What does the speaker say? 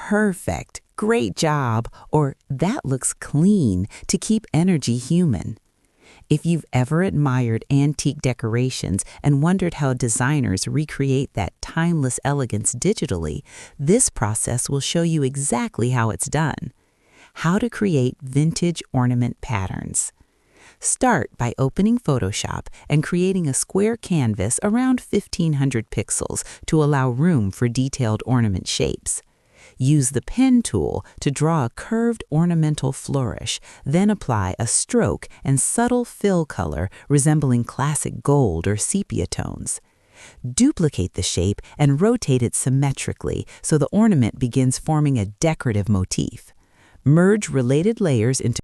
Perfect, great job, or that looks clean to keep energy human. If you've ever admired antique decorations and wondered how designers recreate that timeless elegance digitally, this process will show you exactly how it's done. How to create vintage ornament patterns. Start by opening Photoshop and creating a square canvas around 1500 pixels to allow room for detailed ornament shapes. Use the pen tool to draw a curved ornamental flourish, then apply a stroke and subtle fill color resembling classic gold or sepia tones. Duplicate the shape and rotate it symmetrically so the ornament begins forming a decorative motif. Merge related layers into